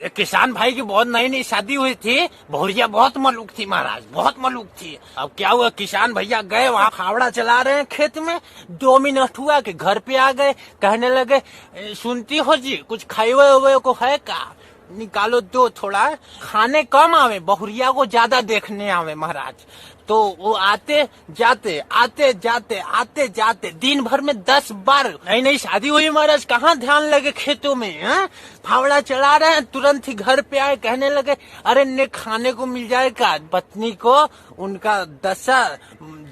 एक किसान भाई की बहुत नई नई शादी हुई थी। बहुरिया बहुत मलूक थी महाराज, बहुत मलूक थी। अब क्या हुआ, किसान भैया गए वहाँ फावड़ा चला रहे हैं खेत में। 2 मिनट हुआ कि घर पे आ गए। कहने लगे सुनती हो जी कुछ खाए हुए को है का, निकालो दो थोड़ा। खाने कम आवे, बहुरिया को ज्यादा देखने आवे महाराज। तो वो आते जाते दिन भर में 10 बार। नई नई शादी हुई महाराज, कहाँ ध्यान लगे खेतों में। फावड़ा चला रहे हैं, तुरंत ही घर पे आए। कहने लगे अरे ने खाने को मिल जाएगा। पत्नी को उनका दशा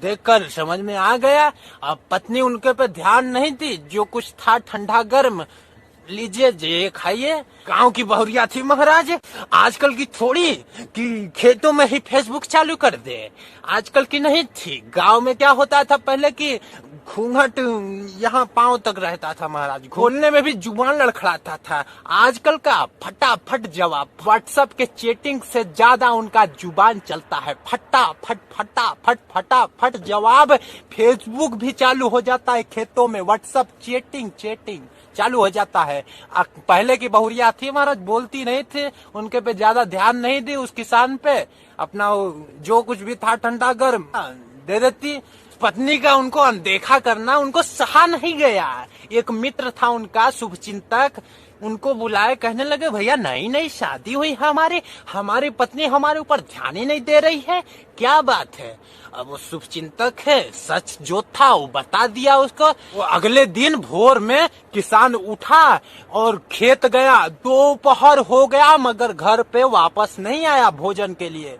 देखकर समझ में आ गया। अब पत्नी उनके पे ध्यान नहीं थी, जो कुछ था ठंडा गर्म लीजिए जे खाइए। गांव की बहुरिया थी महाराज, आजकल की थोड़ी कि खेतों में ही फेसबुक चालू कर दे। आजकल की नहीं थी। गांव में क्या होता था पहले कि घूंघट यहाँ पांव तक रहता था महाराज, खोलने में भी जुबान लड़खड़ाता था। आजकल का फटाफट जवाब, व्हाट्सएप के चैटिंग से ज्यादा उनका जुबान चलता है। फटाफट जवाब। फेसबुक भी चालू हो जाता है खेतों में, व्हाट्सएप चैटिंग चालू हो जाता है। पहले की बहुरिया थी महाराज, बोलती नहीं थे, उनके पे ज्यादा ध्यान नहीं दी। उस किसान पे अपना जो कुछ भी था ठंडा गर्म दे देती। पत्नी का उनको अनदेखा करना उनको सहा नहीं गया। एक मित्र था उनका शुभचिंतक, उनको बुलाए। कहने लगे भैया नई नई शादी हुई हमारी पत्नी हमारे ऊपर ध्यान ही नहीं दे रही है, क्या बात है। अब वो शुभचिंतक है, सच जो था वो बता दिया उसको। वो अगले दिन भोर में किसान उठा और खेत गया। दोपहर हो गया मगर घर पे वापस नहीं आया भोजन के लिए।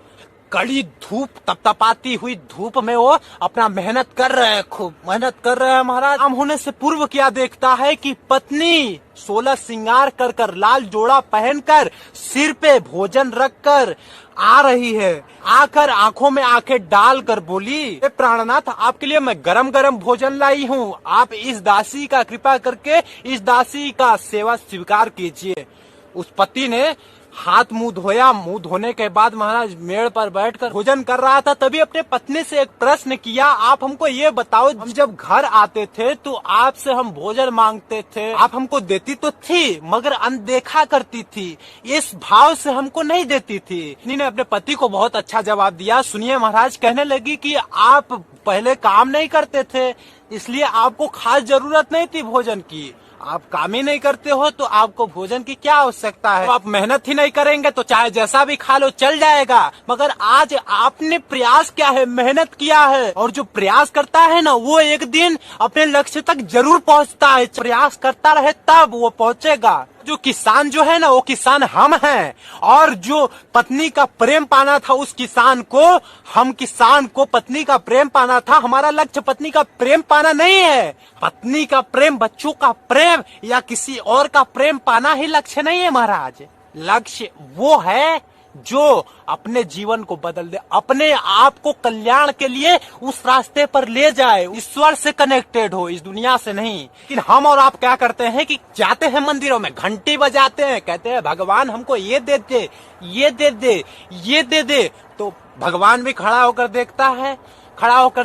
कड़ी धूप, तपतपाती हुई धूप में वो अपना मेहनत कर रहे हैं, खूब मेहनत कर रहे हैं महाराज। शाम होने से पूर्व क्या देखता है कि पत्नी 16 श्रृंगार कर लाल जोड़ा पहनकर, सिर पे भोजन रखकर आ रही है। आकर आंखों में आंखें डालकर बोली, प्राणनाथ आपके लिए मैं गरम गरम भोजन लाई हूँ, आप इस दासी का कृपा करके इस दासी का सेवा स्वीकार कीजिए। उस पति ने हाथ मुंह धोया। मुंह धोने के बाद महाराज मेड़ पर बैठकर भोजन कर रहा था। तभी अपने पत्नी से एक प्रश्न किया, आप हमको ये बताओ, हम जब घर आते थे तो आपसे हम भोजन मांगते थे, आप हमको देती तो थी मगर अनदेखा करती थी, इस भाव से हमको नहीं देती थी। पत्नी ने अपने पति को बहुत अच्छा जवाब दिया। सुनिए महाराज, कहने लगी कि आप पहले काम नहीं करते थे, इसलिए आपको खास जरूरत नहीं थी भोजन की। आप काम ही नहीं करते हो तो आपको भोजन की क्या आवश्यकता है। तो आप मेहनत ही नहीं करेंगे तो चाहे जैसा भी खा लो चल जाएगा। मगर आज आपने प्रयास किया है, मेहनत किया है, और जो प्रयास करता है ना वो एक दिन अपने लक्ष्य तक जरूर पहुंचता है। प्रयास करता रहे तब वो पहुंचेगा। जो किसान जो है ना वो किसान हम हैं, और जो पत्नी का प्रेम पाना था उस किसान को, हम किसान को पत्नी का प्रेम पाना था। हमारा लक्ष्य पत्नी का प्रेम पाना नहीं है। पत्नी का प्रेम, बच्चों का प्रेम या किसी और का प्रेम पाना ही लक्ष्य नहीं है महाराज। लक्ष्य वो है जो अपने जीवन को बदल दे, अपने आप को कल्याण के लिए उस रास्ते पर ले जाए, ईश्वर से कनेक्टेड हो, इस दुनिया से नहीं। लेकिन हम और आप क्या करते हैं कि जाते हैं मंदिरों में, घंटी बजाते हैं, कहते हैं भगवान हमको ये दे दे, ये दे दे, ये दे दे। तो भगवान भी खड़ा होकर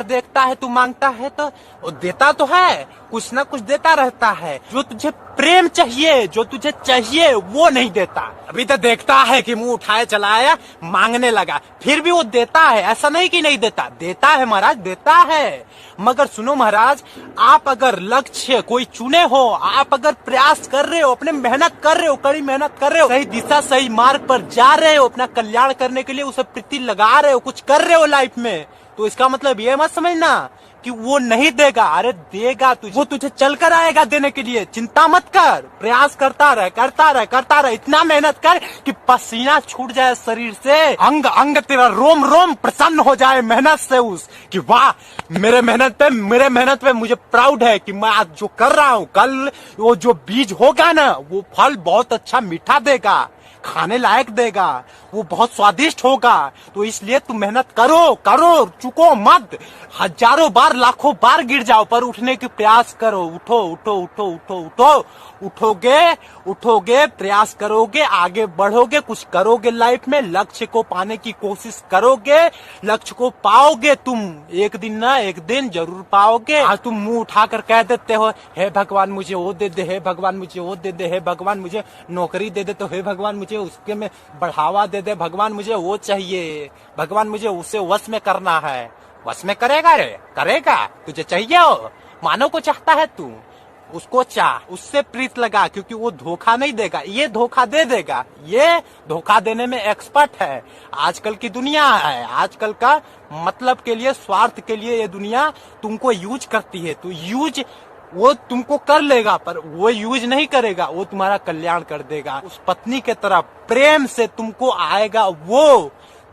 देखता है, तू मांगता है तो वो देता तो है, कुछ ना कुछ देता रहता है। जो तुझे प्रेम चाहिए, जो तुझे चाहिए वो नहीं देता। अभी तो देखता है कि मुंह उठाए चला आया, मांगने लगा, फिर भी वो देता है। ऐसा नहीं कि नहीं देता, देता है महाराज, देता है। मगर सुनो महाराज, आप अगर लक्ष्य कोई चुने हो, आप अगर प्रयास कर रहे हो, अपने मेहनत कर रहे हो, कड़ी मेहनत कर रहे हो, सही दिशा सही मार्ग पर जा रहे हो, अपना कल्याण करने के लिए उसे प्रीति लगा रहे हो, कुछ कर रहे हो लाइफ में, तो इसका मतलब ये मत समझना कि वो नहीं देगा। अरे देगा तुझे, वो तुझे चलकर आएगा देने के लिए। चिंता मत कर, प्रयास करता रह, इतना मेहनत कर कि पसीना छूट जाए शरीर से, अंग अंग तेरा रोम रोम प्रसन्न हो जाए मेहनत से, उस कि वाह मेरे मेहनत पे मुझे प्राउड है कि मैं आज जो कर रहा हूँ, कल वो जो बीज होगा ना वो फल बहुत अच्छा मीठा देगा, खाने लायक देगा, वो बहुत स्वादिष्ट होगा। तो इसलिए तुम मेहनत करो, चुको मत। हजारों बार लाखों बार गिर जाओ पर उठने की प्रयास करो। उठोगे, प्रयास करोगे, आगे बढ़ोगे, कुछ करोगे लाइफ में, लक्ष्य को पाने की कोशिश करोगे, लक्ष्य को पाओगे तुम। एक दिन ना एक दिन जरूर पाओगे। आज तुम मुंह उठाकर कह देते हो, हे भगवान मुझे वो दे दे, हे भगवान मुझे वो दे दे, हे भगवान मुझे नौकरी दे दे, तो हे भगवान मुझे उसके में बढ़ावा दे दे, भगवान मुझे वो चाहिए, भगवान मुझे उसे वश में करना है। वश में करेगा रे, करेगा, तुझे चाहिए हो, मानव को चाहता है तू, उसको चाह, उससे प्रीत लगा, क्योंकि वो धोखा नहीं देगा, ये धोखा दे देगा, ये धोखा देने में एक्सपर्ट है। आजकल की दुनिया है, आजकल का मतलब के लिए, स्वार्थ के लिए ये दुनिया तुमको यूज करती है। तू यूज वो तुमको कर लेगा, पर वो यूज नहीं करेगा, वो तुम्हारा कल्याण कर देगा। उस पत्नी के तरह प्रेम से तुमको आएगा वो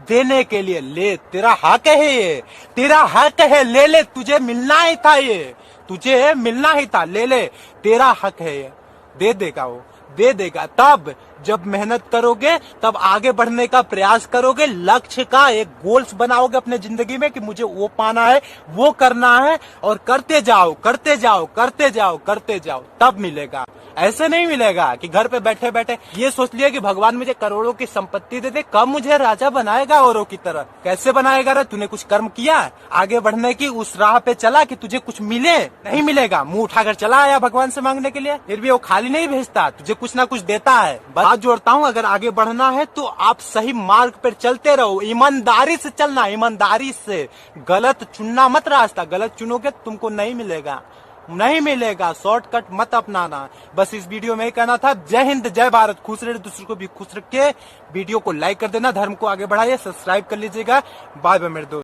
देने के लिए। ले, तेरा हक है ये, तेरा हक है, ले ले, तुझे मिलना ही था ये, तुझे मिलना ही था, ले ले, तेरा हक है ये, दे देगा वो, दे देगा। तब जब मेहनत करोगे, तब आगे बढ़ने का प्रयास करोगे, लक्ष्य का एक गोल्स बनाओगे अपने जिंदगी में कि मुझे वो पाना है, वो करना है, और करते जाओ, करते जाओ, करते जाओ, करते जाओ, तब मिलेगा। ऐसे नहीं मिलेगा कि घर पे बैठे बैठे ये सोच लिया कि भगवान मुझे करोड़ों की संपत्ति दे दे, कब मुझे राजा बनाएगा औरों की तरह। कैसे बनाएगा रे? तूने कुछ कर्म किया आगे बढ़ने की, उस राह पे चला कि तुझे कुछ मिले? नहीं मिलेगा। मुंह उठाकर चला आया भगवान से मांगने के लिए, फिर भी वो खाली नहीं भेजता, तुझे कुछ ना कुछ देता है। बात जोड़ता हूँ, अगर आगे बढ़ना है तो आप सही मार्ग पर चलते रहो, ईमानदारी से चलना, ईमानदारी से। गलत चुनना मत रास्ता, गलत चुनोगे तुमको नहीं मिलेगा, नहीं मिलेगा। शॉर्टकट मत अपनाना। बस इस वीडियो में ही कहना था। जय हिंद, जय भारत। खुश रहे, दूसरे को भी खुश रखे। वीडियो को लाइक कर देना, धर्म को आगे बढ़ाइए, सब्सक्राइब कर लीजिएगा। बाय बाय मेरे दोस्त।